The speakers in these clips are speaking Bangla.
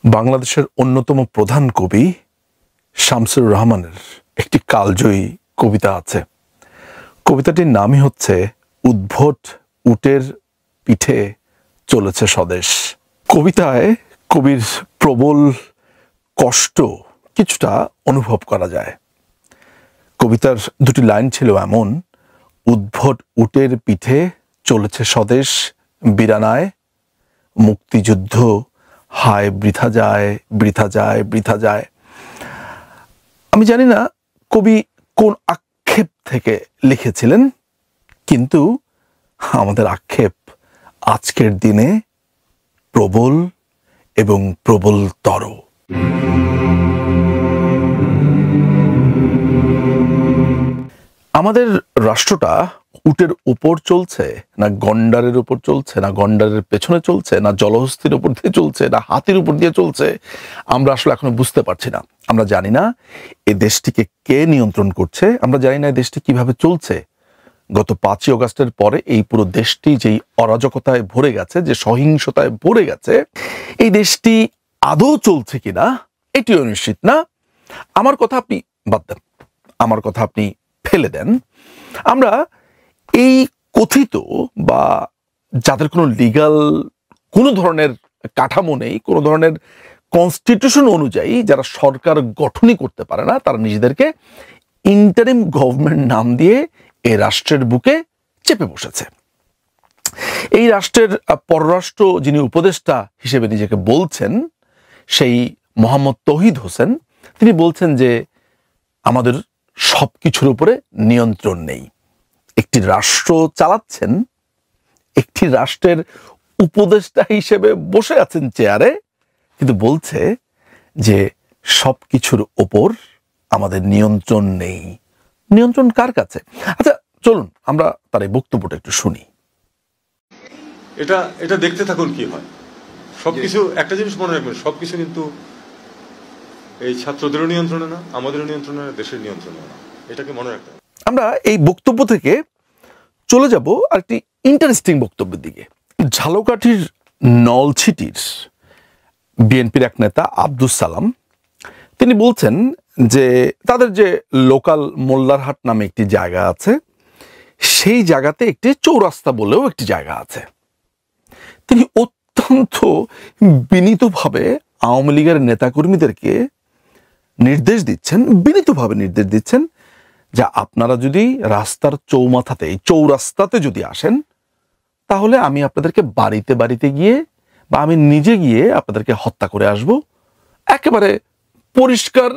বাংলাদেশের অন্যতম প্রধান কবি শামসুর রহমানের একটি কালজয়ী কবিতা আছে। কবিতাটির নামই হচ্ছে উদ্ভট উটের পিঠে চলেছে স্বদেশ। কবিতায় কবির প্রবল কষ্ট কিছুটা অনুভব করা যায়। কবিতার দুটি লাইন ছিল এমন: উদ্ভট উটের পিঠে চলেছে স্বদেশ বিরানায়, মুক্তিযুদ্ধ হায় বৃথা যায় বৃথা যায় বৃথা যায়। আমি জানি না কবি কোন আক্ষেপ থেকে লিখেছিলেন, কিন্তু আমাদের আক্ষেপ আজকের দিনে প্রবল এবং প্রবলতর। আমাদের রাষ্ট্রটা উটের উপর চলছে না গন্ডারের উপর চলছে, না গন্ডারের পেছনে চলছে, না জলহস্তির উপর দিয়ে চলছে, না হাতির উপর দিয়ে চলছে, আমরা আসলে এখনো বুঝতে পারছি না। আমরা জানি না এই দেশটিকে কে নিয়ন্ত্রণ করছে, আমরা জানি না এই দেশটি কিভাবে চলছে। গত 5ই অগাস্টের পরে এই পুরো দেশটি যেই অরাজকতায় ভরে গেছে, যে সহিংসতায় ভরে গেছে, এই দেশটি আদৌ চলছে কিনা এটিও নিশ্চিত না। আমার কথা আপনি বাদ দেন, আমার কথা আপনি ফেলে দেন। আমরা এই কথিত বা যাদের কোনো লিগ্যাল কোনো ধরনের কাঠামো নেই, কোনো ধরনের কনস্টিটিউশন অনুযায়ী যারা সরকার গঠনই করতে পারে না, তারা নিজেদেরকে ইন্টারিম গভর্নমেন্ট নাম দিয়ে এই রাষ্ট্রের বুকে চেপে বসেছে। এই রাষ্ট্রের পররাষ্ট্র যিনি উপদেষ্টা হিসেবে নিজেকে বলছেন, সেই মোহাম্মদ তৌহিদ হোসেন, তিনি বলছেন যে আমাদের সবকিছুর উপরে নিয়ন্ত্রণ নেই। একটি রাষ্ট্র চালাচ্ছেন, একটি রাষ্ট্রের উপদেষ্টা হিসেবে বসে আছেন চেয়ারে, কিন্তু বলছে যে সবকিছুর ওপর আমাদের নিয়ন্ত্রণ নেই। নিয়ন্ত্রণ কার কাছে? আচ্ছা চলুন আমরা তার এই বক্তব্যটা একটু শুনি। এটা দেখতে থাকুন কি হয়। সবকিছু একটা জিনিস মনে রাখবেন, সবকিছু কিন্তু এই ছাত্রদেরও নিয়ন্ত্রণে না, আমাদেরও নিয়ন্ত্রণে না, দেশের নিয়ন্ত্রণে না। এটাকে মনে রাখতে হবে। আমরা এই বক্তব্য থেকে চলে যাব আরেকটি ইন্টারেস্টিং বক্তব্যের দিকে। ঝালকাঠির নলছিটির বিএনপির এক নেতা আব্দুস সালাম, তিনি বলছেন যে তাদের যে লোকাল মোল্লারহাট নামে একটি জায়গা আছে, সেই জায়গাতে একটি চৌরাস্তা বলেও একটি জায়গা আছে। তিনি অত্যন্ত বিনীতভাবে আওয়ামী লীগের নেতাকর্মীদেরকে নির্দেশ দিচ্ছেন, বিনীতভাবে নির্দেশ দিচ্ছেন যে আপনারা যদি রাস্তার চৌমাথাতে, এই চৌরাস্তাতে যদি আসেন, তাহলে আমি আপনাদেরকে বাড়িতে বাড়িতে গিয়ে বা আমি নিজে গিয়ে আপনাদেরকে হত্যা করে আসব। একেবারে পরিষ্কার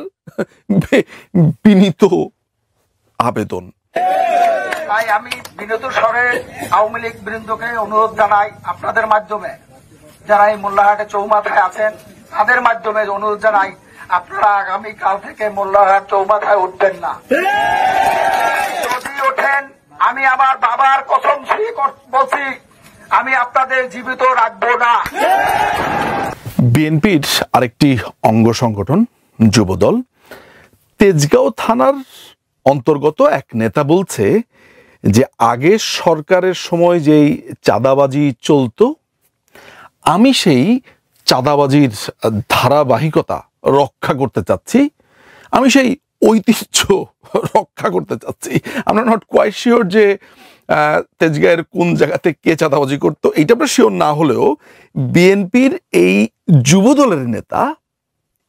বিনীত আবেদন। তাই আমি বিনীত স্বরে আওয়ামী লীগ বৃন্দকে অনুরোধ জানাই, আপনাদের মাধ্যমে যারা এই মোল্লারহাটে চৌমাথায় আছেন তাদের মাধ্যমে অনুরোধ জানাই, আপনারা আগামীকাল থেকে মোল্লারহাট চৌমাথায় উঠবেন না। যদি ওঠেন, আমি আমার বাবার কসম বলছি, আমি আপনাদের জীবিত রাখবো না। বিএনপির আরেকটি অঙ্গ সংগঠন যুবদল তেজগাঁও থানার অন্তর্গত এক নেতা বলছে যে আগে সরকারের সময় যেই চাঁদাবাজি চলতো, আমি সেই চাঁদাবাজির ধারাবাহিকতা রক্ষা করতে চাচ্ছি, আমি সেই ঐতিহ্য রক্ষা করতে চাচ্ছি। আমরা নট কোয়াইট শিওর যে তেজগাঁয়ের কোন জায়গাতে কে চাঁদাবাজি করতো, এইটা আমরা শিওর না হলেও বিএনপির এই যুবদলের নেতা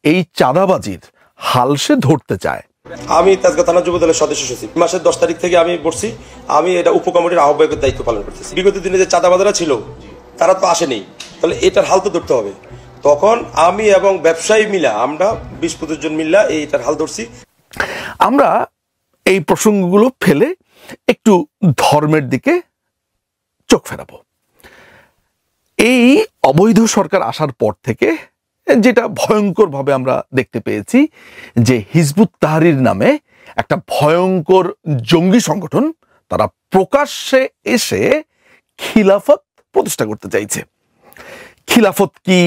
এই চাঁদাবাজির হাল সে ধরতে চায়। আমি তেজগাঁও থানা যুবদলের সদস্য সচিব, মাসের 10 তারিখ থেকে আমি বসছি, আমি এটা উপকমিটির আহ্বায়কের দায়িত্ব পালন করতেছি। বিগত দিনে যে চাঁদাবাজারা ছিল তারা তো আসেনি, তাহলে এটার হাল তো ধরতে হবে। তখন আমি এবং ব্যবসায়ী মিলা, আমরা 20-25 জন মিল্লা এইটার হাল ধরছি। আমরা এই প্রসঙ্গগুলো ফেলে একটু ধর্মের দিকে চোখ ফেরাবো। এই অবৈধ সরকার আসার পর থেকে যেটা ভয়ঙ্করভাবে আমরা দেখতে পেয়েছি যে হিজবুত তাহরির নামে একটা ভয়ঙ্কর জঙ্গি সংগঠন, তারা প্রকাশ্যে এসে খিলাফত প্রতিষ্ঠা করতে চাইছে। খিলাফত কি,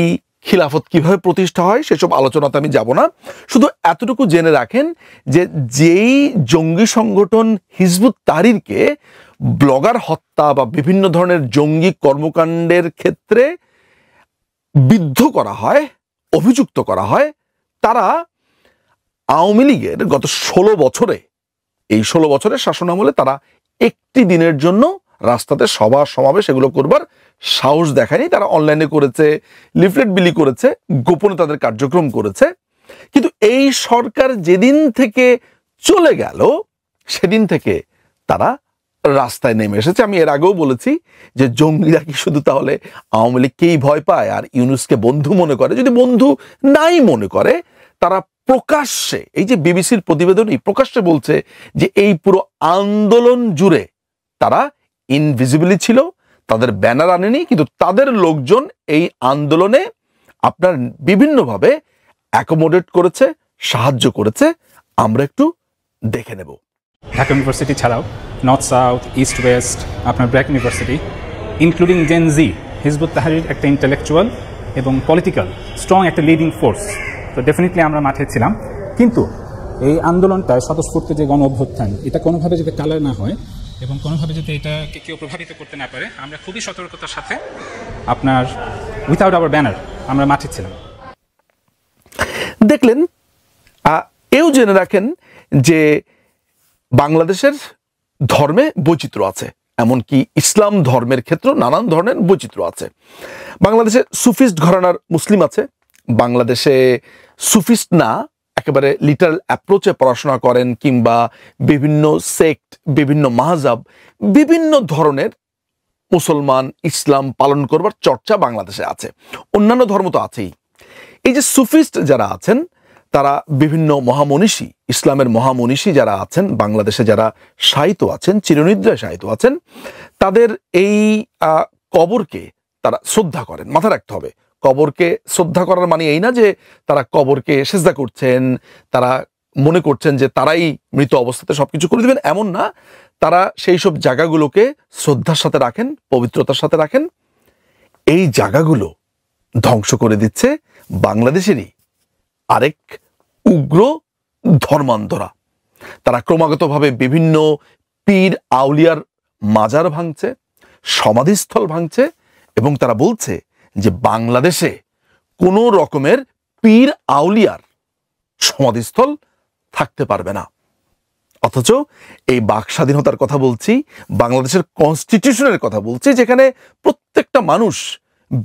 খিলাফত কিভাবে প্রতিষ্ঠা হয় সেসব আলোচনাতে আমি যাব না। শুধু এতটুকু জেনে রাখেন যে যেই জঙ্গি সংগঠন হিজবুত তাহরিরকে ব্লগার হত্যা বা বিভিন্ন ধরনের জঙ্গি কর্মকাণ্ডের ক্ষেত্রে বিদ্ধ করা হয়, অভিযুক্ত করা হয়, তারা আওয়ামী লীগের গত 16 বছরে, এই 16 বছরের শাসনামলে তারা একটি দিনের জন্য রাস্তাতে সভা সমাবেশ এগুলো করবার সাহস দেখায়নি। তারা অনলাইনে করেছে, লিফলেট বিলি করেছে, গোপনে তাদের কার্যক্রম করেছে। কিন্তু এই সরকার যেদিন থেকে চলে গেল সেদিন থেকে তারা রাস্তায় নেমে এসেছে। আমি এর আগেও বলেছি যে জঙ্গিরা কি শুধু তাহলে আওয়ামী লীগকেই ভয় পায় আর ইউনূসকে বন্ধু মনে করে? যদি বন্ধু নাই মনে করে, তারা প্রকাশ্যে, এই যে বিবিসির প্রতিবেদনই প্রকাশ্যে বলছে যে এই পুরো আন্দোলন জুড়ে তারা ইনভিজিবলি ছিল, তাদের ব্যানার আনেনি, কিন্তু তাদের লোকজন এই আন্দোলনে আপনার বিভিন্নভাবে অ্যাকোমোডেট করেছে, সাহায্য করেছে। আমরা একটু দেখে নেব। ঢাকা ইউনিভার্সিটি ছাড়াও নর্থ সাউথ, ইস্ট ওয়েস্ট, আপনার ব্র্যাক ইউনিভার্সিটি, ইনক্লুডিং জেন জি, হিজবুত তাহরির একটা ইন্টেলেকচুয়াল এবং পলিটিক্যাল স্ট্রং একটা লিডিং ফোর্স। তো ডেফিনেটলি আমরা মাঠে ছিলাম, কিন্তু এই আন্দোলনটায় স্বতঃস্ফূর্ত যে গণ অভ্যুত্থান, এটা কোনোভাবে যাতে কালার না হয় এবং কোনোভাবে যাতে এটাকে কেউ প্রভাবিত করতে না পারে, আমরা খুবই সতর্কতার সাথে আপনার উইথাউট আওয়ার ব্যানার আমরা মাঠে ছিলাম। দেখলেন, এও জেনে রাখেন যে বাংলাদেশের ধর্মে বৈচিত্র্য আছে, এমনকি ইসলাম ধর্মের ক্ষেত্রেও নানান ধরনের বৈচিত্র্য আছে। বাংলাদেশে সুফিস্ট ঘরানার মুসলিম আছে, বাংলাদেশে সুফিস্ট না একেবারে লিটারাল অ্যাপ্রোচে পড়াশোনা করেন কিংবা বিভিন্ন সেক্ট, বিভিন্ন মাহজাব, বিভিন্ন ধরনের মুসলমান ইসলাম পালন করবার চর্চা বাংলাদেশে আছে। অন্যান্য ধর্ম তো আছেই। এই যে সুফিস্ট যারা আছেন, তারা বিভিন্ন মহামনীষী, ইসলামের মহামনীষী যারা আছেন বাংলাদেশে, যারা শায়িত আছেন, চিরনিদ্রায় শায়িত আছেন, তাদের এই কবরকে তারা শ্রদ্ধা করেন। মাথায় রাখতে হবে, কবরকে শ্রদ্ধা করার মানে এই না যে তারা কবরকে সেজদা করছেন, তারা মনে করছেন যে তারাই মৃত অবস্থাতে সবকিছু করে দিবেন, এমন না। তারা সেই সব জায়গাগুলোকে শ্রদ্ধার সাথে রাখেন, পবিত্রতার সাথে রাখেন। এই জায়গাগুলো ধ্বংস করে দিচ্ছে বাংলাদেশেরই আরেক উগ্র ধর্মান্ধরা। তারা ক্রমাগতভাবে বিভিন্ন পীর আউলিয়ার মাজার ভাঙছে, সমাধিস্থল ভাঙছে, এবং তারা বলছে যে বাংলাদেশে কোনো রকমের পীর আউলিয়ার সমাধিস্থল থাকতে পারবে না। অথচ এই বাক স্বাধীনতার কথা বলছি, বাংলাদেশের কনস্টিটিউশনের কথা বলছি, যেখানে প্রত্যেকটা মানুষ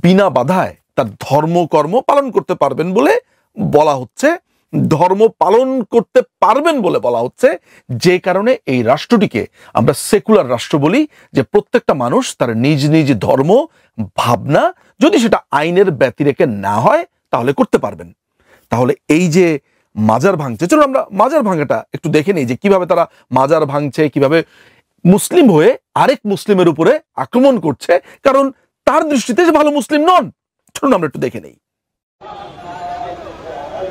বিনা বাধায় তার ধর্মকর্ম পালন করতে পারবেন বলে বলা হচ্ছে, ধর্ম পালন করতে পারবেন বলে বলা হচ্ছে, যে কারণে এই রাষ্ট্রটিকে আমরা সেকুলার রাষ্ট্র বলি, যে প্রত্যেকটা মানুষ তার নিজ নিজ ধর্ম ভাবনা, যদি সেটা আইনের ব্যতিরেকে না হয়, তাহলে করতে পারবেন। তাহলে এই যে মাজার ভাঙছে, চলুন আমরা মাজার ভাঙাটা একটু দেখে নিই, যে কিভাবে তারা মাজার ভাঙছে, কিভাবে মুসলিম হয়ে আরেক মুসলিমের উপরে আক্রমণ করছে, কারণ তার দৃষ্টিতে সে ভালো মুসলিম নন। চলুন আমরা একটু দেখে নেই।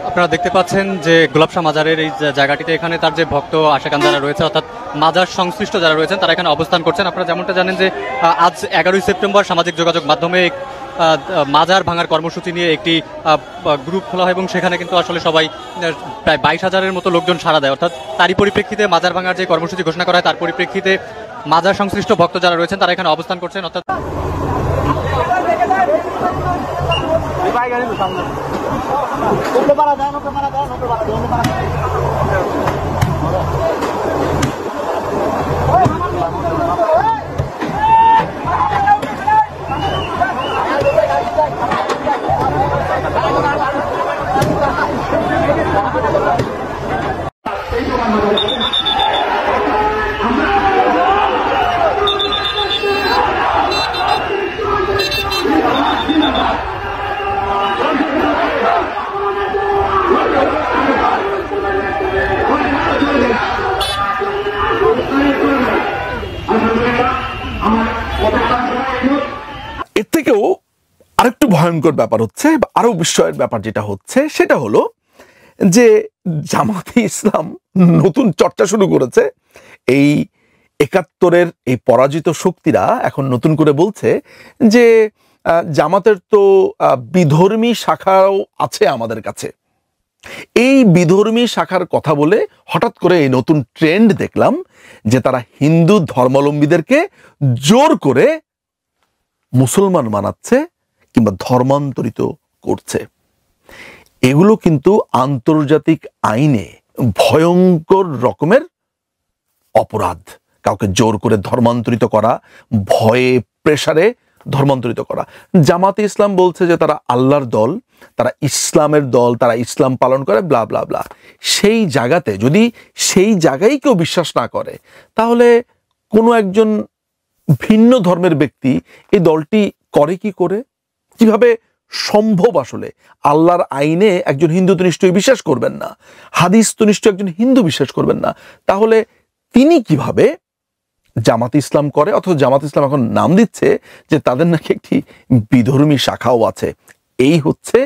আপনারা দেখতে পাচ্ছেন যে গোলাপশাহ মাজারের এই জায়গাটিতে, এখানে তার যে ভক্ত আশেকান যারা রয়েছে, অর্থাৎ মাজার সংশ্লিষ্ট যারা রয়েছেন, তারা এখানে অবস্থান করছেন। আপনারা যেমনটা জানেন যে আজ 11ই সেপ্টেম্বর সামাজিক যোগাযোগ মাধ্যমে মাজার ভাঙার কর্মসূচি নিয়ে একটি গ্রুপ খোলা হয় এবং সেখানে কিন্তু আসলে সবাই প্রায় 22,000-এর মতো লোকজন সাড়া দেয়। অর্থাৎ তারই পরিপ্রেক্ষিতে মাজার ভাঙার যে কর্মসূচি ঘোষণা করা হয়, তার পরিপ্রেক্ষিতে মাজার সংশ্লিষ্ট ভক্ত যারা রয়েছেন তারা এখানে অবস্থান করছেন। অর্থাৎ এর থেকেও আরেকটু ভয়ঙ্কর ব্যাপার হচ্ছে, আরো বিস্ময়ের ব্যাপার যেটা হচ্ছে, সেটা হলো যে জামাতে ইসলাম নতুন চর্চা শুরু করেছে। এই 71-এর এই পরাজিত শক্তিরা এখন নতুন করে বলছে যে জামাতের তো বিধর্মী শাখাও আছে আমাদের কাছে। এই বিধর্মী শাখার কথা বলে হঠাৎ করে এই নতুন ট্রেন্ড দেখলাম যে তারা হিন্দু ধর্মাবলম্বীদেরকে জোর করে মুসলমান বানাচ্ছে কিংবা ধর্মান্তরিত করছে। এগুলো কিন্তু আন্তর্জাতিক আইনে ভয়ঙ্কর রকমের অপরাধ। কাউকে জোর করে ধর্মান্তরিত করা, ভয়ে প্রেসারে ধর্মান্তরিত করা। জামাতে ইসলাম বলছে যে তারা আল্লাহর দল, তারা ইসলামের দল, তারা ইসলাম পালন করে, ব্লা ব্লা ব্লা। সেই জায়গাতে যদি সেই জায়গায় কেউ বিশ্বাস না করে, তাহলে কোনো একজন ভিন্ন ধর্মের ব্যক্তি এই দলটি করে কি করে? কিভাবে সম্ভব? আসলে আল্লাহর আইনে একজন হিন্দু তো নিশ্চয়ই বিশ্বাস করবেন না, হাদিস তো নিশ্চয়ই একজন হিন্দু বিশ্বাস করবেন না। তাহলে তিনি কিভাবে জামাত ইসলাম করে? অথচ জামাত ইসলাম এখন নাম দিচ্ছে যে তাদের নাকি একটি বিধর্মী শাখাও আছে। এই হচ্ছে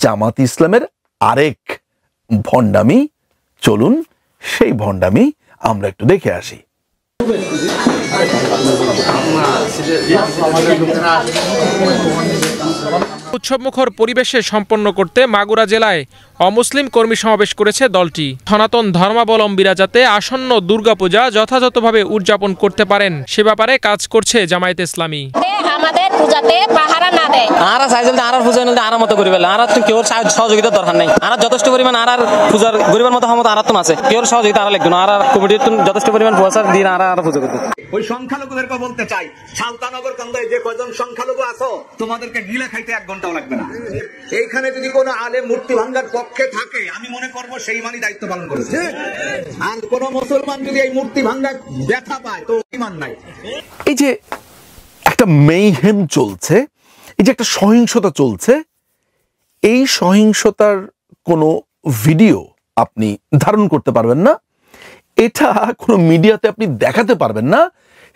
জামাত ইসলামের আরেক ভণ্ডামি। চলুন সেই ভণ্ডামি আমরা একটু দেখে আসি। উৎসবমুখর পরিবেশে সম্পন্ন করতে মাগুরা জেলায় অমুসলিম কর্মী সমাবেশ করেছে দলটি। সনাতন ধর্মাবলম্বীরা যাতে আসন্ন দুর্গাপূজা যথাযথভাবে উদযাপন করতে পারেন সে ব্যাপারে কাজ করছে জামায়াতে ইসলামী। আমাদের পূজাতে পাহারা না দেয়, আরা চাইছিল আর পূজা নিলে আর মতো করিবে, আর কেউ সহযোগিতার দরকার নেই। আর যথেষ্ট পরিমাণ আর পূজার গরিবের মতো ক্ষমতা আর তো আছে, কেউ সহযোগিতা আর লাগবে না। আর কমিটির যথেষ্ট পরিমাণ পয়সা দিয়ে আর পুজো করতে। ওই সংখ্যালঘুদেরকে বলতে চাই, সালতানগর কান্দায় যে কয়জন সংখ্যালঘু আছো, তোমাদেরকে গিলে খাইতে 1 ঘন্টাও লাগবে না। এইখানে যদি কোনো আলেম মূর্তি ভাঙ্গার পক্ষে থাকে, আমি মনে করবো সেই মানই দায়িত্ব পালন করেছে। আর কোন মুসলমান যদি এই মূর্তি ভাঙ্গার ব্যথা পায় তো ইমান নাই। এই যে একটা মেইহেম চলছে, এই যে একটা সহিংসতা চলছে, এই সহিংসতার কোনো ভিডিও আপনি ধারণ করতে পারবেন না, এটা কোনো মিডিয়াতে আপনি দেখাতে পারবেন না।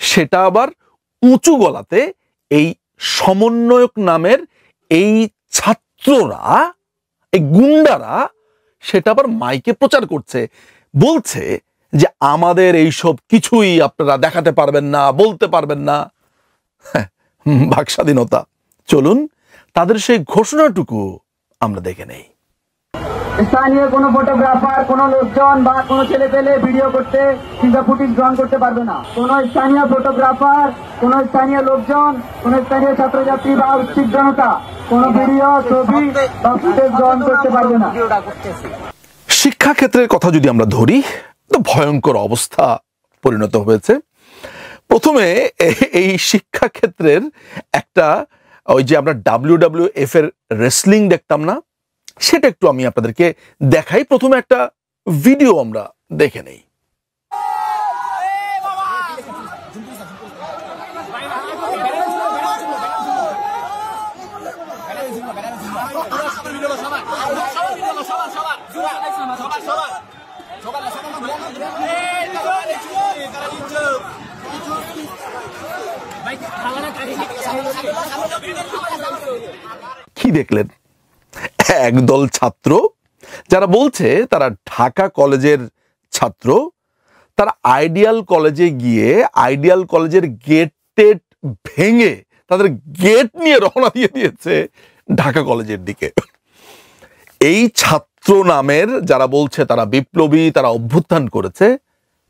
সেটা আবার উঁচু গলাতে এই সমন্বয়ক নামের এই ছাত্ররা, এই গুন্ডারা সেটা আবার মাইকে প্রচার করছে, বলছে যে আমাদের এই সব কিছুই আপনারা দেখাতে পারবেন না, বলতে পারবেন না। বাক স্বাধীনতা। চলুন তাদের সেই ঘোষণাটুকু আমরা দেখে নেই। স্থানীয় কোনো ফটোগ্রাফার, কোনো লোকজন বা কোনো ছেলে পেলে ভিডিও করতে কিংবা ফুটেজ গ্রহণ করতে পারবে না। কোনো স্থানীয় ফটোগ্রাফার, কোনো স্থানীয় লোকজন, কোনো স্থানীয় ছাত্রছাত্রী বা উচ্ছিক জনতা কোনো ভিডিও, ছবি বা ফুটেজ গ্রহণ করতে পারবে না। শিক্ষাক্ষেত্রের কথা যদি আমরা ধরি, তো ভয়ঙ্কর অবস্থা পরিণত হয়েছে। প্রথমে এই শিক্ষাক্ষেত্রের একটা, ওই যে আমরা WWF এর রেসলিং দেখতাম না, সেটা একটু আমি আপনাদেরকে দেখাই। প্রথমে একটা ভিডিও আমরা দেখে নেই। কি দেখলেন? একদল ছাত্র যারা বলছে তারা ঢাকা কলেজের ছাত্র, তারা আইডিয়াল কলেজে গিয়ে আইডিয়াল কলেজের গেট ভেঙে তাদের গেট নিয়ে রওনা দিয়ে দিয়েছে ঢাকা কলেজের দিকে। এই ছাত্র নামের যারা বলছে তারা বিপ্লবী, তারা অভ্যুত্থান করেছে,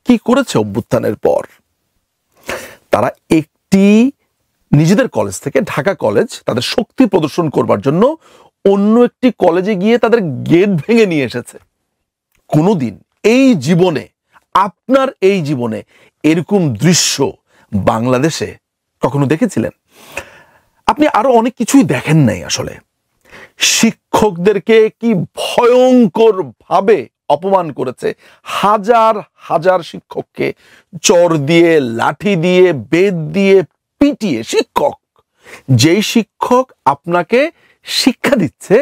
কি করেছে অভ্যুত্থানের পর? তারা একটি নিজেদের কলেজ থেকে, ঢাকা কলেজ, তাদের শক্তি প্রদর্শন করবার জন্য অন্য একটি কলেজে গিয়ে তাদের গেট ভেঙে নিয়ে এসেছে। কোনোদিন এই জীবনে, আপনার এই জীবনে এরকম দৃশ্য বাংলাদেশে কখনো দেখেছিলেন? আপনি আরো অনেক কিছুই দেখেন নাই। আসলে শিক্ষকদেরকে কি ভয়ঙ্কর ভাবে অপমান করেছে। হাজার হাজার শিক্ষককে চর দিয়ে, লাঠি দিয়ে, বেত দিয়ে পিটিয়ে, শিক্ষক, যেই শিক্ষক আপনাকে শিক্ষা দিচ্ছে,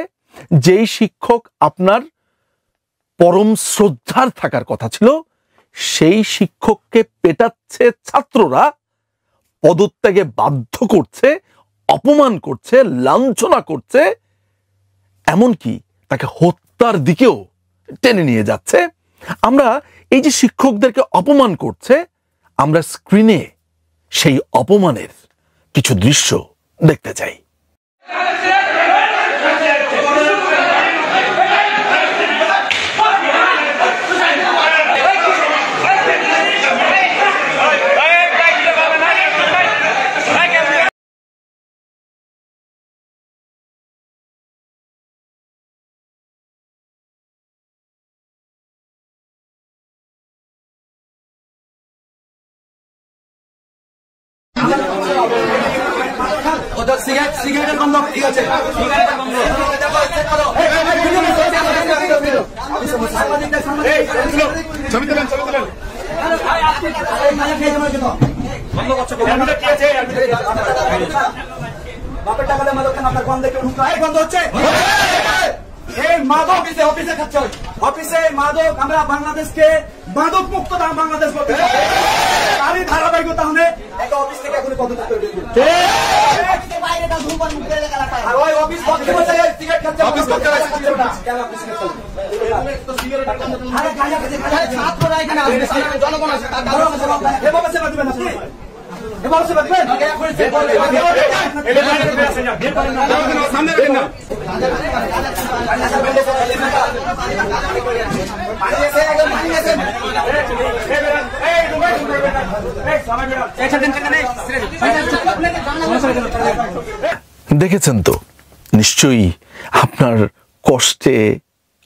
যেই শিক্ষক আপনার পরম শ্রদ্ধার থাকার কথা ছিল, সেই শিক্ষককে পেটাচ্ছে ছাত্ররা, পদত্যাগে বাধ্য করছে, অপমান করছে, লাঞ্ছনা করছে, এমনকি তাকে হত্যার দিকেও টেনে নিয়ে যাচ্ছে। আমরা এই যে শিক্ষকদেরকে অপমান করছে, আমরা স্ক্রিনে সেই অপমানের কিছু দৃশ্য দেখতে চাই। সিগারেটের বন্ধ, ঠিক আছে, সিগারেটের বন্ধ। বাপের টাকা দিয়ে মাদক খান, আপনার বন্ধ দেখে বন্ধ হচ্ছে। এই মাদক অফিসে খাচ্ছে, অফিসে মাদক। আমরা বাংলাদেশকে মাদক মুক্ত বাংলাদেশ করতে চাই। তারই ধারাবাহিকতা হলে একটা অফিস থেকে এখন পদত্যাগ করে দিন। আর ওই অফিস সিগারেট খাচ্ছে, অফিস করতে জনগণ আছে, এভাবে সেবা দিবেন আপনি, এভাবে সেবা দিবেন। দেখেছেন তো নিশ্চয়ই আপনার কষ্টে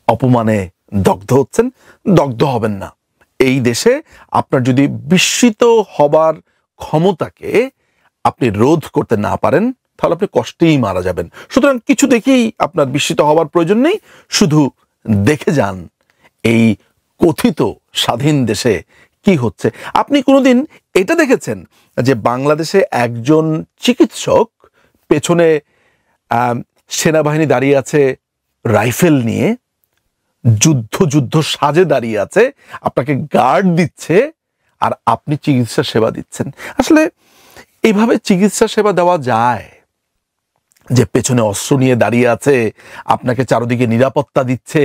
অপমানে দগ্ধ হচ্ছেন, দগ্ধ হবেন না। এই দেশে আপনার যদি বিস্মিত হবার ক্ষমতাকে আপনি রোধ করতে না পারেন তাহলে আপনি কষ্টেই মারা যাবেন। সুতরাং কিছু দেখেই আপনার বিস্মিত হবার প্রয়োজন নেই, শুধু দেখে যান এই কথিত স্বাধীন দেশে কি হচ্ছে। আপনি কোনোদিন এটা দেখেছেন যে বাংলাদেশে একজন চিকিৎসক পেছনে সেনাবাহিনী দাঁড়িয়ে আছে রাইফেল নিয়ে, যুদ্ধ সাজে দাঁড়িয়ে আছে, আপনাকে গার্ড দিচ্ছে আর আপনি চিকিৎসা সেবা দিচ্ছেন? আসলে এইভাবে চিকিৎসা সেবা দেওয়া যায় যে পেছনে অস্ত্র নিয়ে দাঁড়িয়ে আছে, আপনাকে চারদিকে নিরাপত্তা দিচ্ছে,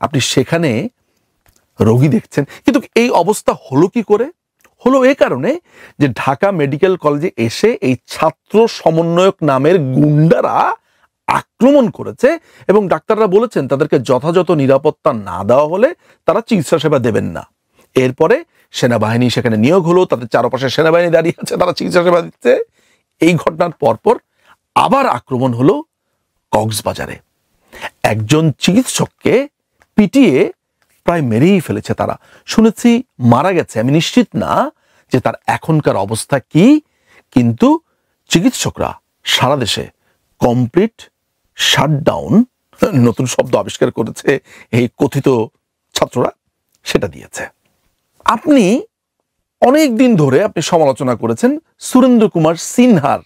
আপনি সেখানে রোগী দেখছেন? কিন্তু এই অবস্থা হলো কি করে? হলো এ কারণে যে ঢাকা মেডিকেল কলেজে এসে এই ছাত্র সমন্বয়ক নামের গুন্ডারা আক্রমণ করেছে এবং ডাক্তাররা বলেছেন তাদেরকে যথাযথ নিরাপত্তা না দেওয়া হলে তারা চিকিৎসা সেবা দেবেন না। এরপরে সেনাবাহিনী সেখানে নিয়োগ হলো, তাদের চারপাশে সেনাবাহিনী দাঁড়িয়ে আছে, তারা চিকিৎসা সেবা দিচ্ছে। এই ঘটনার পরপর আবার আক্রমণ হলো কক্সবাজারে। একজন চিকিৎসককে পিটিয়ে প্রায় মেরেই ফেলেছে তারা। শুনেছি মারা গেছে, আমি নিশ্চিত না যে তার এখনকার অবস্থা কি, কিন্তু চিকিৎসকরা সারা দেশে কমপ্লিট শাটডাউন, নতুন শব্দ আবিষ্কার করেছে এই কথিত ছাত্ররা, সেটা দিয়েছে। আপনি অনেক দিন ধরে আপনি সমালোচনা করেছেন সুরেন্দ্র কুমার সিনহার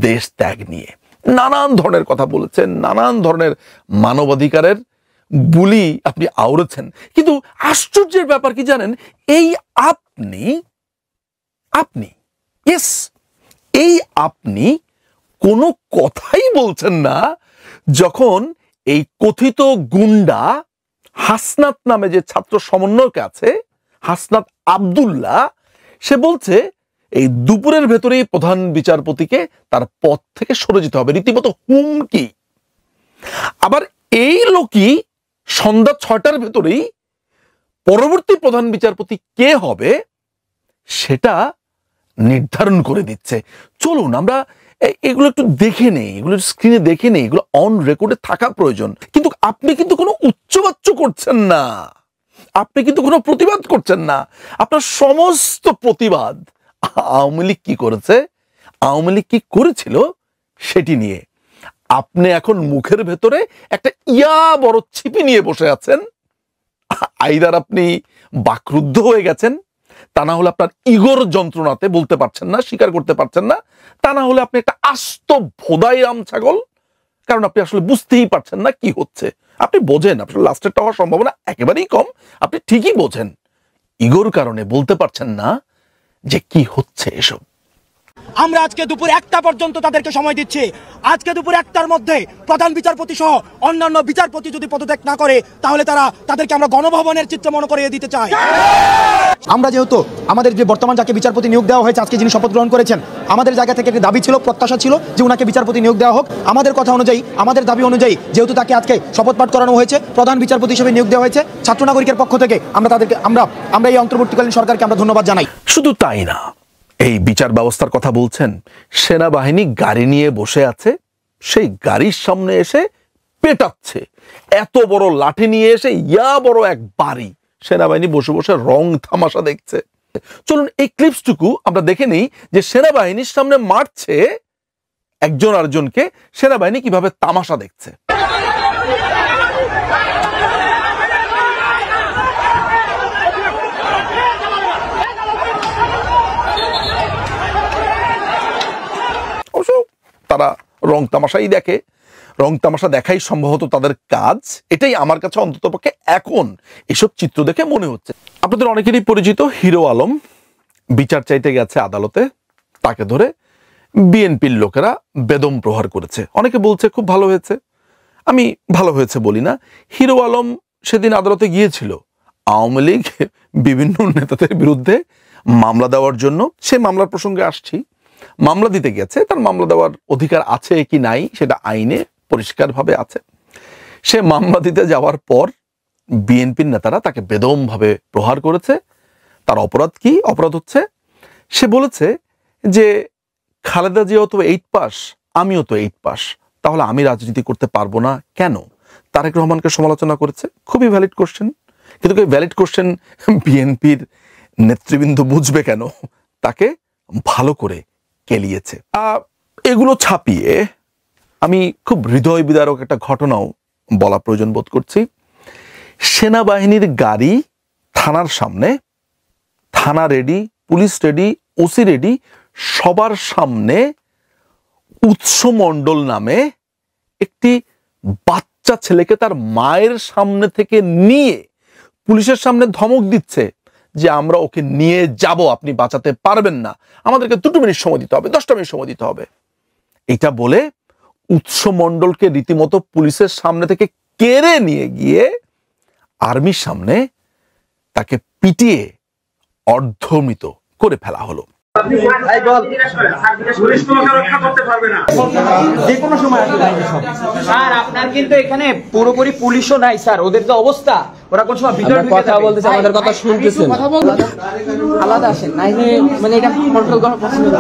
দেশ ত্যাগ নিয়ে, নানান ধরনের কথা বলেছেন, নানান ধরনের মানবাধিকারের বুলি আপনি আওড়েছেন। কিন্তু আশ্চর্যের ব্যাপার কি জানেন? এই আপনি কোনো কথাই বলছেন না যখন এই কথিত গুন্ডা হাসনাত নামে যে ছাত্র সমন্বয়ক আছে, হাসনাত আব্দুল্লাহ, সে বলছে এই দুপুরের ভেতরেই প্রধান বিচারপতিকে তার পদ থেকে সরে যেতে হবে, রীতিমতো হুমকি। আবার এই লোকই সন্ধ্যা 6টার ভেতরেই পরবর্তী প্রধান বিচারপতি কে হবে সেটা নির্ধারণ করে দিচ্ছে। চলুন আমরা এগুলো একটু দেখে নেই, এগুলো স্ক্রিনে দেখে নেই, এগুলো অন রেকর্ডে থাকা প্রয়োজন। কিন্তু আপনি কিন্তু কোনো উচ্চবাচ্য করছেন না, আপনি কিন্তু কোনো প্রতিবাদ করছেন না। আপনার সমস্ত প্রতিবাদ আওয়ামী লীগ কি করেছে, আওয়ামী লীগ কি করেছিল সেটি নিয়ে। আপনি এখন মুখের ভেতরে একটা বড় ছিপি নিয়ে বসে আছেন। আইদার আপনি বাকরুদ্ধ হয়ে গেছেন, তা না হলে আপনার ইগোর যন্ত্রণাতে বলতে পারছেন না, স্বীকার করতে পারছেন না, তা না হলে আপনি একটা আস্ত ভোদাই রাম ছাগল, কারণ আপনি আসলে বুঝতেই পারছেন না কি হচ্ছে। আপনি বোঝেন, আসলে লাস্টেরটা হওয়ার সম্ভাবনা একেবারেই কম, আপনি ঠিকই বোঝেন, ইগোর কারণে বলতে পারছেন না যে কি হচ্ছে এসব। আমরা আজকে দুপুর 1টা পর্যন্ত তাদেরকে সময় দিচ্ছি। আজকে দুপুর 1টার মধ্যে প্রধান বিচারপতি সহ অন্যান্য বিচারপতি যদি পদত্যাগ না করে তাহলে তাদেরকে আমরা গণভবনের চিত্র মনে করিয়ে দিতে চাই। আমরা যেহেতু আমাদের যে বর্তমান যাকে বিচারপতি নিয়োগ দেওয়া হয়েছে, আজকে যিনি শপথ গ্রহণ করেছেন, আমাদের জায়গা থেকে একটি দাবি ছিল, প্রত্যাশা ছিল যে উনাকে বিচারপতি নিয়োগ দেওয়া হোক। আমাদের কথা অনুযায়ী, আমাদের দাবি অনুযায়ী যেহেতু তাকে আজকে শপথ পাঠ করানো হয়েছে, প্রধান বিচারপতি হিসেবে নিয়োগ দেওয়া হয়েছে, ছাত্র নাগরিকের পক্ষ থেকে আমরা এই অন্তর্বর্তীকালীন সরকারকে আমরা ধন্যবাদ জানাই। শুধু তাই না, এই বিচার ব্যবস্থার কথা বলছেন, সেনাবাহিনী গাড়ি নিয়ে বসে আছে, সেই গাড়ির সামনে এসে পেটাচ্ছে, এত বড় লাঠি নিয়ে এসে বড় এক বাড়ি, সেনাবাহিনী বসে বসে রং তামাশা দেখছে। চলুন এই ক্লিপসটুকু আমরা দেখে নিই যে সেনাবাহিনীর সামনে মারছে একজন আরেকজনকে, সেনাবাহিনী কিভাবে তামাশা দেখছে। অবশ্য তারা রং তামাশাই দেখে, রং তামাশা দেখাই সম্ভবত তাদের কাজ, এটাই আমার কাছে অন্ততপক্ষে এখন এসব চিত্র দেখে মনে হচ্ছে। আপনাদের অনেকেরই পরিচিত হিরো আলম বিচার চাইতে গেছে আদালতে, তাকে ধরে বিএনপির লোকেরা বেদম প্রহার করেছে। অনেকে বলছে খুব ভালো হয়েছে, আমি ভালো হয়েছে বলি না। হিরো আলম সেদিন আদালতে গিয়েছিল আওয়ামী লীগ বিভিন্ন নেতাদের বিরুদ্ধে মামলা দেওয়ার জন্য। সে মামলার প্রসঙ্গে আসছি। মামলা দিতে গেছে, তার মামলা দেওয়ার অধিকার আছে কি নাই সেটা আইনে পরিষ্কারভাবে আছে। সে মামলা দিতে যাওয়ার পর বিএনপির নেতারা তাকে বেদমভাবে প্রহার করেছে। তার অপরাধ কি? অপরাধ হচ্ছে সে বলেছে যে খালেদা জিয়াও তো 8 পাস, আমিও তো 8 পাস, তাহলে আমি রাজনীতি করতে পারবো না কেন? তারেক রহমানকে সমালোচনা করেছে। খুবই ভ্যালিড কোশ্চেন, কিন্তু এই ভ্যালিড কোশ্চেন বিএনপির নেতৃবৃন্দ বুঝবে কেন? তাকে ভালো করে কেলিয়েছে। এগুলো ছাপিয়ে আমি খুব হৃদয় বিদারক একটা ঘটনাও বলা প্রয়োজন বোধ করছি। সেনাবাহিনীর গাড়ি থানার সামনে, থানা ready, police ready, OC ready, সবার সামনে উৎস মণ্ডল নামে একটি বাচ্চা ছেলেকে তার মায়ের সামনে থেকে নিয়ে পুলিশের সামনে ধমক দিচ্ছে যে আমরা ওকে নিয়ে যাব, আপনি বাঁচাতে পারবেন না, আমাদেরকে 2 মিনিট সময় দিতে হবে, 10টা মিনিট সময় দিতে হবে। এটা বলে উৎস মণ্ডলকে রীতিমতো পুলিশের সামনে থেকে কেড়ে নিয়ে গিয়ে আর্মির সামনে তাকে পিটিয়ে অর্ধমৃত করে ফেলা হলো। স্যার আপনার কিন্তু এখানে পুরোপুরি পুলিশও নাই স্যার, ওদের যে অবস্থা, ওরা কোন সময় ভিতরে কথা বলতেছে, আমাদের কথা শুনতেছেন, আলাদা আসেন নাইলে মানে এটা কন্ট্রোল করা পসিবল না।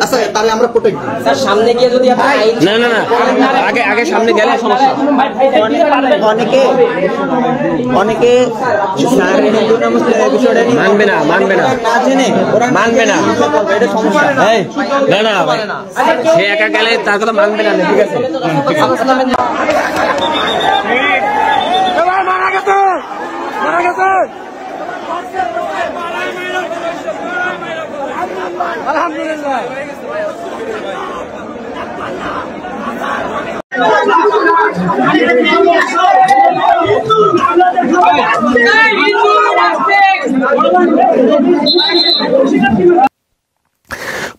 আচ্ছা তাহলে আমরা প্রোটেক্ট স্যার সামনে গিয়ে যদি আপনি না না না আগে সামনে গেলে সমস্যা। অনেকে স্যার মানবে না মানবে না না সে একা গেলে তার কথা মানবে না। ঠিক আছে আলহামদুলিল্লাহ।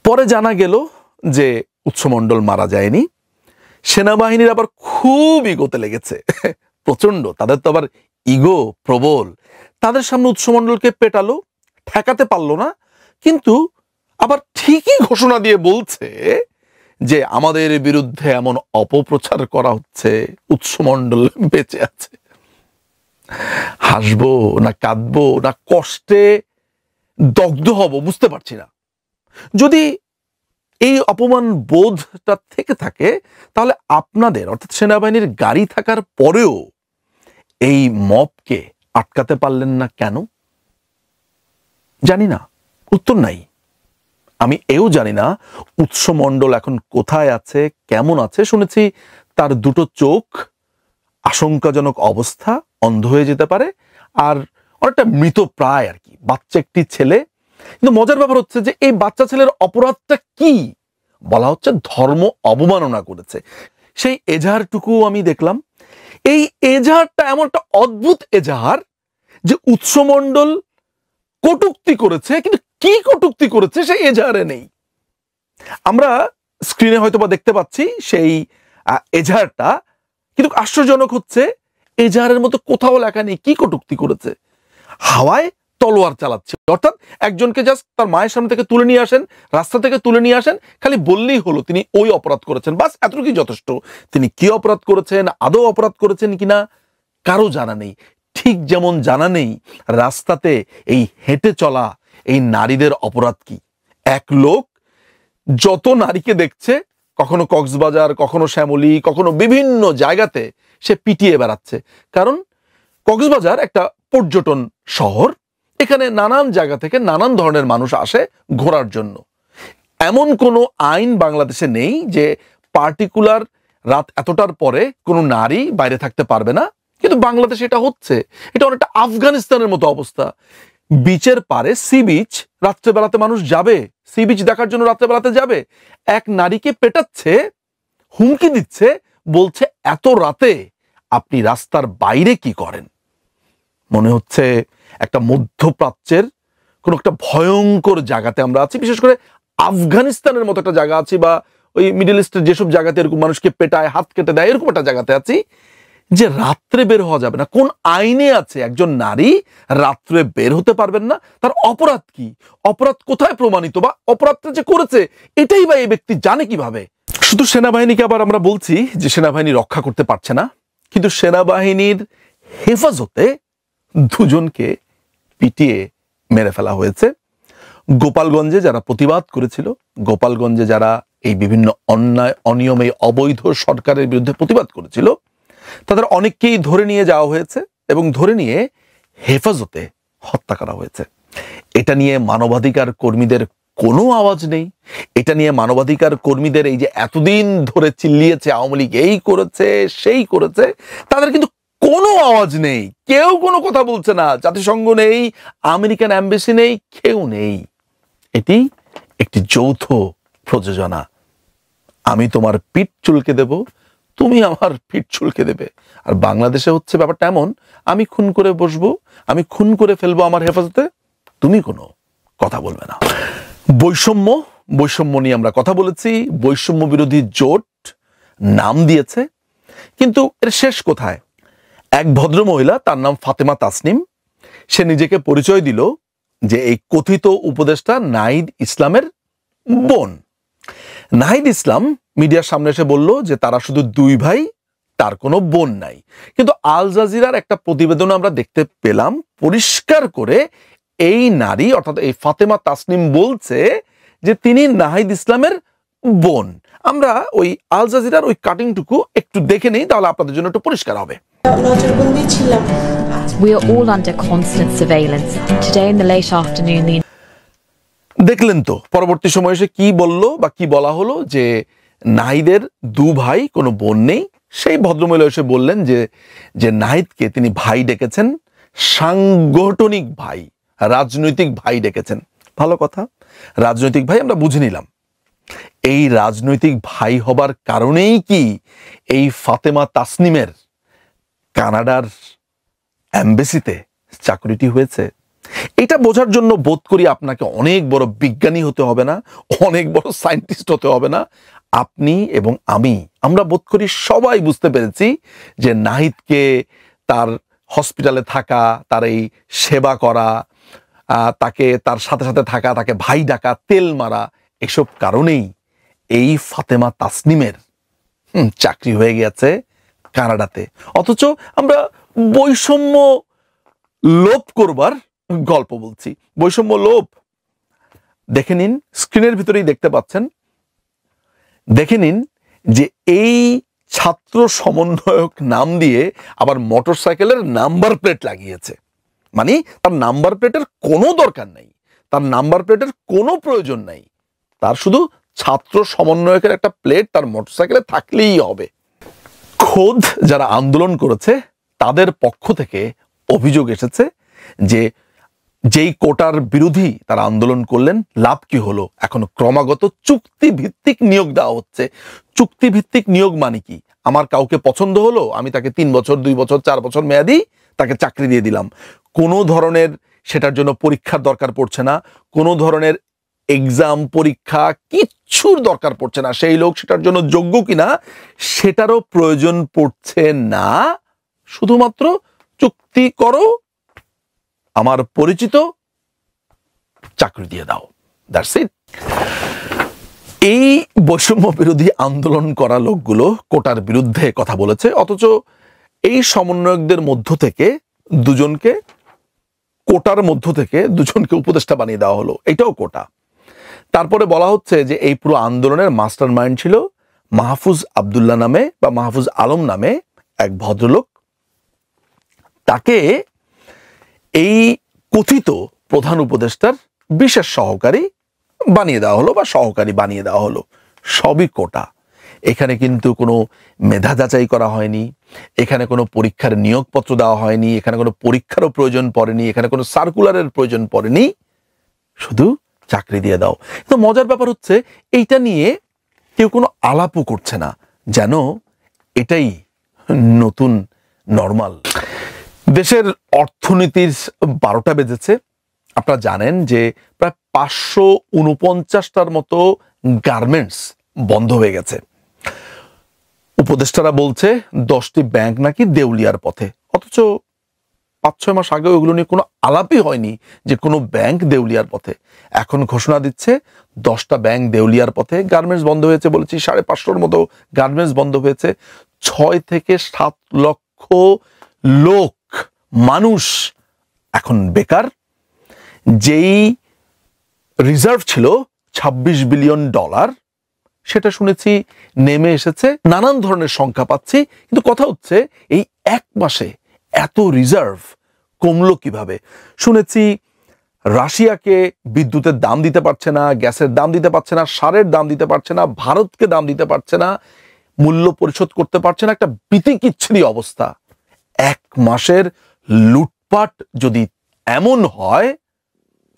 পরে জানা গেল যে উৎসমণ্ডল মারা যায়নি, সেনাবাহিনীর আবার খুব ইগোতে লেগেছে, প্রচন্ড। তাদের তো আবার ইগো প্রবল। তাদের সামনে উৎসমণ্ডলকে পেটালো, ঠেকাতে পারলো না, কিন্তু আবার ঠিকই ঘোষণা দিয়ে বলছে যে আমাদের বিরুদ্ধে এমন অপপ্রচার করা হচ্ছে, উৎসমণ্ডল বেঁচে আছে। হাসবো না কাঁদবো না কষ্টে দগ্ধ হব বুঝতে পারছি না। যদি এই অপমান বোধটা থেকে থাকে তাহলে আপনাদের অর্থাৎ সেনাবাহিনীর গাড়ি থাকার পরেও এই মবকে আটকাতে পারলেন না কেন? জানি না, উত্তর নাই। আমি এও জানি না উৎসমণ্ডল এখন কোথায় আছে, কেমন আছে। শুনেছি তার 2টো চোখ আশঙ্কাজনক অবস্থা, অন্ধ হয়ে যেতে পারে, আর অনেকটা মৃত প্রায় আর কি, বাচ্চা একটি ছেলে। কিন্তু মজার ব্যাপার হচ্ছে যে এই বাচ্চা ছেলের অপরাধটা কি? বলা হচ্ছে ধর্ম অবমাননা করেছে। সেই এজাহারটুকু আমি দেখলাম। এই এজাহারটা এমন একটা অদ্ভুত এজাহার যে উৎসমণ্ডল কটূক্তি করেছে, কিন্তু কি কটূক্তি করেছে সেই এজাহারে নেই। আমরা স্ক্রিনে হয়তো বা দেখতে পাচ্ছি সেই এজাহারটা, কিন্তু আশ্চর্যজনক হচ্ছে এজাহারের মতো কোথাও লেখা নেই কি কটূক্তি করেছে। হাওয়ায় তলোয়ার চালাচ্ছে, অর্থাৎ একজনকে জাস্ট তার মায়ের সামনে থেকে তুলে নিয়ে আসেন, রাস্তা থেকে তুলে নিয়ে আসেন, খালি বললেই হলো তিনি ওই অপরাধ করেছেন, বাস এতটুকুই যথেষ্ট। তিনি কি অপরাধ করেছেন, আদৌ অপরাধ করেছেন কিনা কারো জানা নেই। ঠিক যেমন জানা নেই রাস্তাতে এই হেঁটে চলা এই নারীদের অপরাধ কি। এক লোক যত নারীকে দেখছে, কখনো কক্সবাজার, কখনো শ্যামলী, কখনো বিভিন্ন জায়গাতে সে পিটিয়ে বেড়াচ্ছে। কারণ কক্সবাজার একটা পর্যটন শহর, এখানে নানান জায়গা থেকে নানান ধরনের মানুষ আসে ঘোরার জন্য। এমন কোনো আইন বাংলাদেশে নেই যে পার্টিকুলার রাত এতটার পরে কোনো নারী বাইরে থাকতে পারবে না, কিন্তু বাংলাদেশে এটা হচ্ছে। এটা অনেকটা আফগানিস্তানের মতো অবস্থা। বিচের পারে সি বিচ রাত্রেবেলাতে মানুষ যাবে, সি বিচ দেখার জন্য রাত্রেবেলাতে যাবে। এক নারীকে পেটাচ্ছে, হুমকি দিচ্ছে, বলছে এত রাতে আপনি রাস্তার বাইরে কি করেন। মনে হচ্ছে একটা মধ্যপ্রাচ্যের কোনো একটা ভয়ঙ্কর জায়গাতে আমরা আছি, বিশেষ করে আফগানিস্তানের মতো একটা জায়গা আছি, বা ওই মিডল ইস্টের যেসব জায়গাতে এরকম মানুষকে পেটায়, হাত কেটে দেয়, এরকম একটা জায়গাতে আছি যে রাত্রে বের হওয়া যাবে না। কোন আইনে আছে একজন নারী রাত্রে বের হতে পারবেন না? তার অপরাধ কি? অপরাধ কোথায় প্রমাণিত, বা অপরাধটা যে করেছে এটাই বা এই ব্যক্তি জানে কিভাবে? শুধু সেনাবাহিনীকে আবার আমরা বলছি যে সেনাবাহিনী রক্ষা করতে পারছে না, কিন্তু সেনাবাহিনীর হেফাজতে দুজনকে পিটিয়ে মেরে ফেলা হয়েছে। গোপালগঞ্জে যারা প্রতিবাদ করেছিল, গোপালগঞ্জে যারা এই বিভিন্ন অন্যায়, অনিয়ম, এই অবৈধ সরকারের বিরুদ্ধে প্রতিবাদ করেছিল, তাদের অনেককেই ধরে নিয়ে যাওয়া হয়েছে এবং ধরে নিয়ে হেফাজতে হত্যা করা হয়েছে। এটা নিয়ে মানবাধিকার কর্মীদের কোনো আওয়াজ নেই। এটা নিয়ে মানবাধিকার কর্মীদের এই যে এতদিন ধরে চিল্লিয়েছে আওয়ামী লীগ এই করেছে সেই করেছে, তাদের কিন্তু কোনো আওয়াজ নেই, কেউ কোনো কথা বলছে না। জাতিসংঘ নেই, আমেরিকান এম্বাসি নেই, কেউ নেই। এটি একটি যৌথ প্রযোজনা। আমি তোমার পিঠ চুলকে দেব, তুমি আমার পিঠ চুলকে দেবে। আর বাংলাদেশে হচ্ছে ব্যাপারটা এমন, আমি খুন করে বসবো, আমি খুন করে ফেলবো আমার হেফাজতে, তুমি কোনো কথা বলবে না। বৈষম্য নিয়ে আমরা কথা বলেছি। বৈষম্য বিরোধী জোট নাম দিয়েছে, কিন্তু এর শেষ কোথায়? এক ভদ্রমহিলা, তার নাম ফাতেমা তাসনিম, সে নিজেকে পরিচয় দিল যে এই কথিত উপদেষ্টা নাহিদ ইসলামের বোন। নাহিদ ইসলাম মিডিয়ার সামনে এসে বলল যে তারা শুধু দুই ভাই, তার কোনো বোন নাই। কিন্তু আল জাজিরার একটা প্রতিবেদন আমরা দেখতে পেলাম, পরিষ্কার করে এই নারী অর্থাৎ এই ফাতেমা তাসনিম বলছে যে তিনি নাহিদ ইসলামের বোন। আমরা ওই আল জাজিরার ওই কাটিংটুকু একটু দেখে নেই, তাহলে আপনাদের জন্য একটু পরিষ্কার হবে। We are all under constant surveillance. Today in the late afternoon, দেখলেন তো পরবর্তী সময়ে এসে কি বলল বা কি বলা হলো, যে নাহিদের দু ভাই, কোনো বোন নেই। সেই ভদ্রমহিলা এসে বললেন যে নাহিদকে তিনি ভাই ডেকেছেন, সাংগঠনিক ভাই, রাজনৈতিক ভাই ডেকেছেন। ভালো কথা, রাজনৈতিক ভাই আমরা বুঝে নিলাম। এই রাজনৈতিক ভাই হবার কারণেই কি এই ফাতেমা তাসনিমের কানাডার এমবেসিতে চাকরিটি হয়েছে? এটা বোঝার জন্য বোধ করি আপনাকে অনেক বড় বিজ্ঞানী হতে হবে না, অনেক বড় সায়েন্টিস্ট হতে হবে না। আপনি এবং আমরা বোধ করি সবাই বুঝতে পেরেছি যে নাহিদকে তার হসপিটালে থাকা, তার এই সেবা করা, তাকে তার সাথে সাথে থাকা, তাকে ভাই ডাকা, তেল মারা, এসব কারণেই এই ফাতেমা তাসনিমের চাকরি হয়ে গেছে কানাডাতে। অথচ আমরা বৈষম্য লোপ করবার গল্প বলছি। বৈষম্য লোপ দেখে নিন, স্ক্রিনের ভিতরেই দেখতে পাচ্ছেন। দেখে নিন যে এই ছাত্র সমন্বয়ক নাম দিয়ে আবার মোটরসাইকেলের নাম্বার প্লেট লাগিয়েছে। মানে তার নাম্বার প্লেটের কোনো দরকার নেই, তার নাম্বার প্লেটের কোনো প্রয়োজন নেই, তার শুধু ছাত্র সমন্বয়কের একটা প্লেট তার মোটরসাইকেলে থাকলেই হবে। খোদ যারা আন্দোলন করেছে তাদের পক্ষ থেকে অভিযোগ এসেছে যে যেই কোটার বিরোধী তারা আন্দোলন করলেন, লাভ কি হলো? এখন ক্রমাগত চুক্তিভিত্তিক নিয়োগ দেওয়া হচ্ছে। চুক্তিভিত্তিক নিয়োগ মানে কি? আমার কাউকে পছন্দ হলো, আমি তাকে 3 বছর, 2 বছর, 4 বছর মেয়াদি তাকে চাকরি দিয়ে দিলাম। কোনো ধরনের সেটার জন্য পরীক্ষার দরকার পড়ছে না, কোনো ধরনের এক্সাম পরীক্ষা কিচ্ছুর দরকার পড়ছে না। সেই লোক সেটার জন্য যোগ্য কিনা সেটারও প্রয়োজন পড়ছে না। শুধুমাত্র চুক্তি করো, আমার পরিচিত, চাকরি দিয়ে দাও, দ্যাটস ইট। এই বৈষম্য বিরোধী আন্দোলন করা লোকগুলো কোটার বিরুদ্ধে কথা বলেছে, অথচ এই সমন্বয়কদের মধ্য থেকে দুজনকে, কোটার মধ্য থেকে দুজনকে উপদেষ্টা বানিয়ে দেওয়া হলো, এটাও কোটা। তারপরে বলা হচ্ছে যে এই পুরো আন্দোলনের মাস্টার মাইন্ড ছিল মাহফুজ আব্দুল্লাহ নামে বা মাহফুজ আলম নামে 1 ভদ্রলোক। তাকে এই কথিত প্রধান উপদেষ্টার বিশেষ সহকারী বানিয়ে দেওয়া হলো বা সহকারী বানিয়ে দেওয়া হলো। সবই কোটা। এখানে কিন্তু কোনো মেধা যাচাই করা হয়নি, এখানে কোনো পরীক্ষার নিয়োগপত্র দেওয়া হয়নি, এখানে কোনো পরীক্ষারও প্রয়োজন পড়েনি, এখানে কোনো সার্কুলারের প্রয়োজন পড়েনি, শুধু চাকরি দিয়ে দাও। তো মজার ব্যাপার হচ্ছে এইটা নিয়ে কেউ কোনো আলাপও করছে না, যেন এটাই নতুন নরমাল। দেশের অর্থনীতির 12টা বেজেছে। আপনারা জানেন যে প্রায় 549টার মতো গার্মেন্টস বন্ধ হয়ে গেছে। উপদেষ্টারা বলছে 10টি ব্যাংক নাকি দেউলিয়ার পথে, অথচ 5-6 মাস আগে ওইগুলো নিয়ে কোনো আলাপই হয়নি যে কোনো ব্যাংক দেউলিয়ার পথে। এখন ঘোষণা দিচ্ছে 10টা ব্যাংক দেউলিয়ার পথে। গার্মেন্টস বন্ধ হয়েছে বলেছি, 550-র মতো গার্মেন্টস বন্ধ হয়েছে। 6 থেকে 7 লক্ষ লোক মানুষ এখন বেকার। যেই রিজার্ভ ছিল $26 বিলিয়ন, সেটা শুনেছি নেমে এসেছে। নানান ধরনের সংখ্যা পাচ্ছি, কিন্তু কথা হচ্ছে এই 1 মাসে এত রিজার্ভ কমলো কিভাবে? শুনেছি রাশিয়াকে বিদ্যুতের দাম দিতে পারছে না, গ্যাসের দাম দিতে পারছে না, সারের দাম দিতে পারছে না, ভারতকে দাম দিতে পারছে না, মূল্য পরিশোধ করতে পারছে না। একটা বিতিকিচ্ছিরি অবস্থা। 1 মাসের লুটপাট যদি এমন হয়,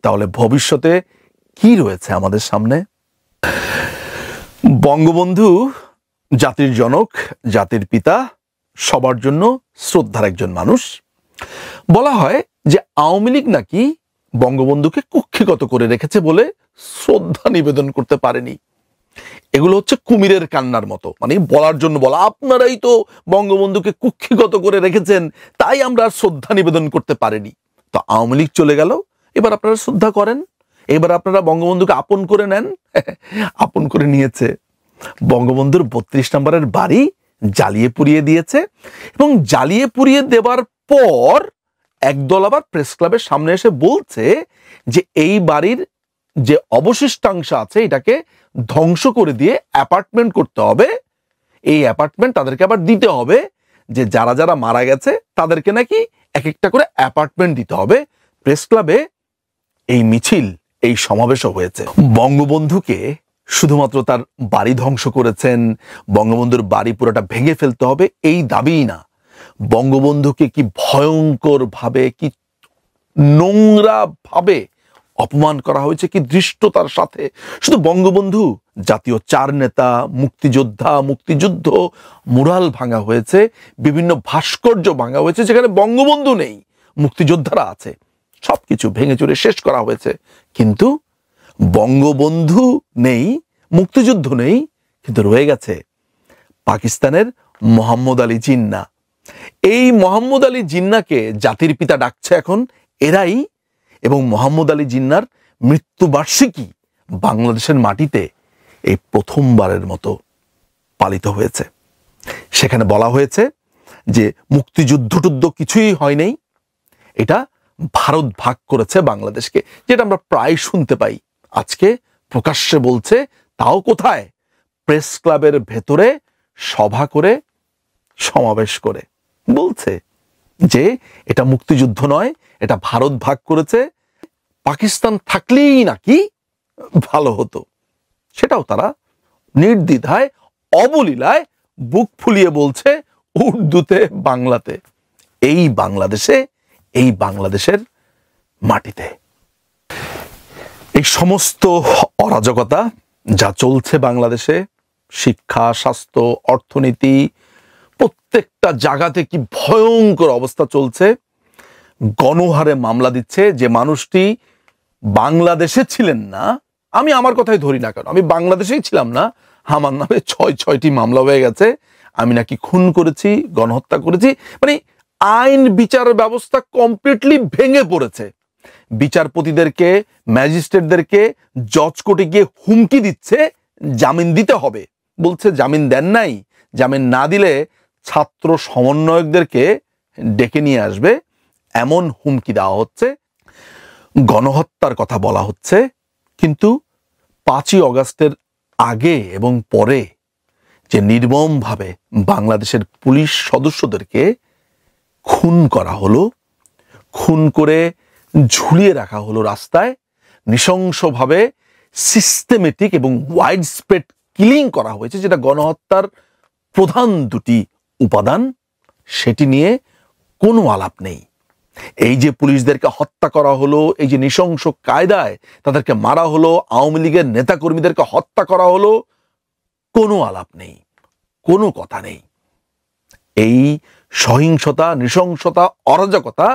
তাহলে ভবিষ্যতে কি রয়েছে আমাদের সামনে? বঙ্গবন্ধু জাতির জনক, জাতির পিতা, সবার জন্য শ্রদ্ধার একজন মানুষ। বলা হয় যে আওয়ামী লীগ নাকি বঙ্গবন্ধুকে কুক্ষিগত করে রেখেছে বলে শ্রদ্ধা নিবেদন করতে পারেনি। এগুলো হচ্ছে কুমিরের কান্নার মতো, মানে বলার জন্য বলা, আপনারাই তো বঙ্গবন্ধুকে কুক্ষিগত করে রেখেছেন, তাই আমরা শ্রদ্ধা নিবেদন করতে পারিনি। তো আওয়ামী লীগ চলে গেল, এবার আপনারা শ্রদ্ধা করেন, এবার আপনারা বঙ্গবন্ধুকে আপন করে নেন। আপন করে নিয়েছে। বঙ্গবন্ধুর 32 নম্বরের বাড়ি জ্বালিয়ে পুড়িয়ে দিয়েছে, এবং জ্বালিয়ে পুড়িয়ে দেবার পর একদল আবার প্রেস ক্লাবের সামনে এসে বলছে যে এই বাড়ির যে অবশিষ্টাংশ আছে এটাকে ধ্বংস করে দিয়ে অ্যাপার্টমেন্ট করতে হবে। এই অ্যাপার্টমেন্ট তাদেরকে আবার দিতে হবে, যে যারা যারা মারা গেছে তাদেরকে নাকি এক একটা করে অ্যাপার্টমেন্ট দিতে হবে। প্রেস ক্লাবে এই মিছিল, এই সমাবেশও হয়েছে। বঙ্গবন্ধুকে শুধুমাত্র তার বাড়ি ধ্বংস করেছেন, বঙ্গবন্ধুর বাড়ি পুরোটা ভেঙে ফেলতে হবে এই দাবিই না, বঙ্গবন্ধুকে কি ভয়ঙ্কর ভাবে, কি নোংরা ভাবে অপমান করা হয়েছে, কি ধৃষ্টতার সাথে। শুধু বঙ্গবন্ধু, জাতীয় 4 নেতা, মুক্তিযোদ্ধা, মুক্তিযুদ্ধ, মুরাল ভাঙা হয়েছে, বিভিন্ন ভাস্কর্য ভাঙা হয়েছে, যেখানে বঙ্গবন্ধু নেই, মুক্তিযোদ্ধারা আছে, সবকিছু ভেঙে চুরে শেষ করা হয়েছে। কিন্তু বঙ্গবন্ধু নেই, মুক্তিযুদ্ধ নেই, কিন্তু রয়ে গেছে পাকিস্তানের মোহাম্মদ আলী জিন্নাহ। এই মোহাম্মদ আলী জিন্নাহকে জাতির পিতা ডাকছে এখন এরাই, এবং মোহাম্মদ আলী জিন্নাহর মৃত্যুবার্ষিকী বাংলাদেশের মাটিতে এই প্রথমবারের মতো পালিত হয়েছে। সেখানে বলা হয়েছে যে মুক্তিযুদ্ধ টুদ্ধ কিছুই হয় নাই, এটা ভারত ভাগ করেছে বাংলাদেশকে, যেটা আমরা প্রায় শুনতে পাই। আজকে প্রকাশ্যে বলছে, তাও কোথায়? প্রেস ক্লাবের ভেতরে সভা করে, সমাবেশ করে বলছে যে এটা মুক্তিযুদ্ধ নয়, এটা ভারত ভাগ করেছে, পাকিস্তান থাকলেই নাকি ভালো হতো। সেটাও তারা নির্দ্বিধায়, অবলীলায় বুক ফুলিয়ে বলছে, উর্দুতে, বাংলাতে। এই বাংলাদেশে, এই বাংলাদেশের মাটিতে এই সমস্ত অরাজকতা যা চলছে বাংলাদেশে, শিক্ষা, স্বাস্থ্য, অর্থনীতি, প্রত্যেকটা জায়গাতে কি ভয়ঙ্কর অবস্থা চলছে। গণহারে মামলা দিচ্ছে। যে মানুষটি বাংলাদেশে ছিলেন না, আমি আমার কথাই ধরি না কেন, আমি বাংলাদেশেই ছিলাম না, আমার নামে 6টি মামলা হয়ে গেছে। আমি নাকি খুন করেছি, গণহত্যা করেছি। মানে আইন বিচার ব্যবস্থা কমপ্লিটলি ভেঙে পড়েছে। বিচারপতিদেরকে, ম্যাজিস্ট্রেটদেরকে জজ কোর্টে গিয়ে হুমকি দিচ্ছে জামিন দিতে হবে। বলছে জামিন দেন নাই, জামিন না দিলে ছাত্র সমন্বয়কদেরকে ডেকে নিয়ে আসবে, এমন হুমকি দেওয়া হচ্ছে। গণহত্যার কথা বলা হচ্ছে, কিন্তু 5ই অগাস্টের আগে এবং পরে যে নির্মমভাবে বাংলাদেশের পুলিশ সদস্যদেরকে খুন করা হলো, খুন করে ঝুলিয়ে রাখা হলো রাস্তায়, নৃশংসভাবে সিস্টেমেটিক এবং ওয়াইড স্প্রেড কিলিং করা হয়েছে, যেটা গণহত্যার প্রধান দুটি উপাদান, সেটি নিয়ে কোনো আলাপ নেই। এই যে পুলিশদেরকে হত্যা করা হলো, এই যে নৃশংস কায়দায় তাদেরকে মারা হলো, আওয়ামী লীগের নেতাকর্মীদেরকে হত্যা করা হলো, কোনো আলাপ নেই, কোনো কথা নেই। এই সহিংসতা, নৃশংসতা, অরাজকতা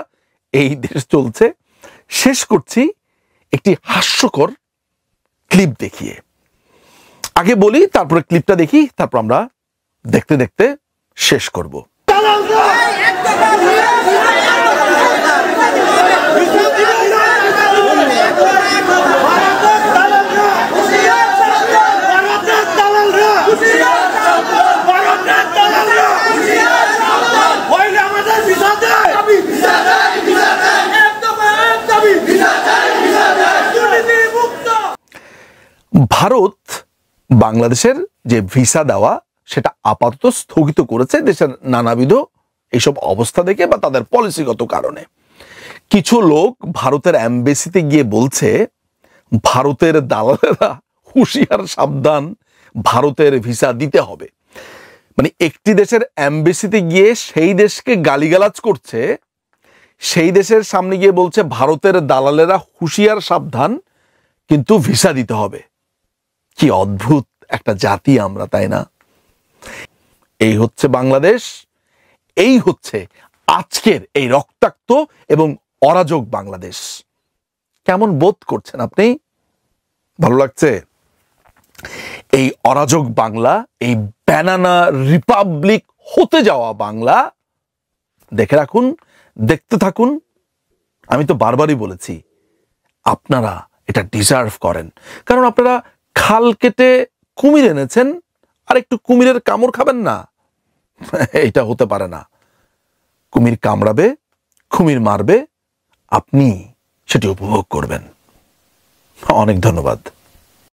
এই দেশ চলছে। শেষ করছি একটি হাস্যকর ক্লিপ দেখিয়ে। আগে বলি, তারপরে ক্লিপটা দেখি, তারপর আমরা দেখতে দেখতে শেষ করব। ভারত বাংলাদেশের যে ভিসা দেওয়া সেটা আপাতত স্থগিত করেছে দেশের নানাবিধ এইসব অবস্থা দেখে বা তাদের পলিসিগত কারণে। কিছু লোক ভারতের এমবেসিতে গিয়ে বলছে ভারতের দালালেরা হুঁশিয়ার, সাবধান, ভারতের ভিসা দিতে হবে। মানে একটি দেশের এমবেসিতে গিয়ে সেই দেশকে গালিগালাজ করছে, সেই দেশের সামনে গিয়ে বলছে ভারতের দালালেরা হুঁশিয়ার, সাবধান, কিন্তু ভিসা দিতে হবে। কি অদ্ভুত একটা জাতি আমরা, তাই না? এই হচ্ছে বাংলাদেশ, এই হচ্ছে আজকের এই রক্তাক্ত এবং অরাজক বাংলাদেশ। কেমন বোধ করছেন আপনি? ভালো লাগছে? এই অরাজক বাংলা, এই ব্যানানা রিপাবলিক হতে যাওয়া বাংলা দেখে রাখুন, দেখতে থাকুন। আমি তো বারবারই বলেছি, আপনারা এটা ডিজার্ভ করেন, কারণ আপনারা খাল কেটে কুমির এনেছেন, আর একটু কুমিরের কামড় খাবেন না? এটা হতে পারে না। কুমির কামড়াবে, কুমির মারবে, আপনি সেটি উপভোগ করবেন। অনেক ধন্যবাদ।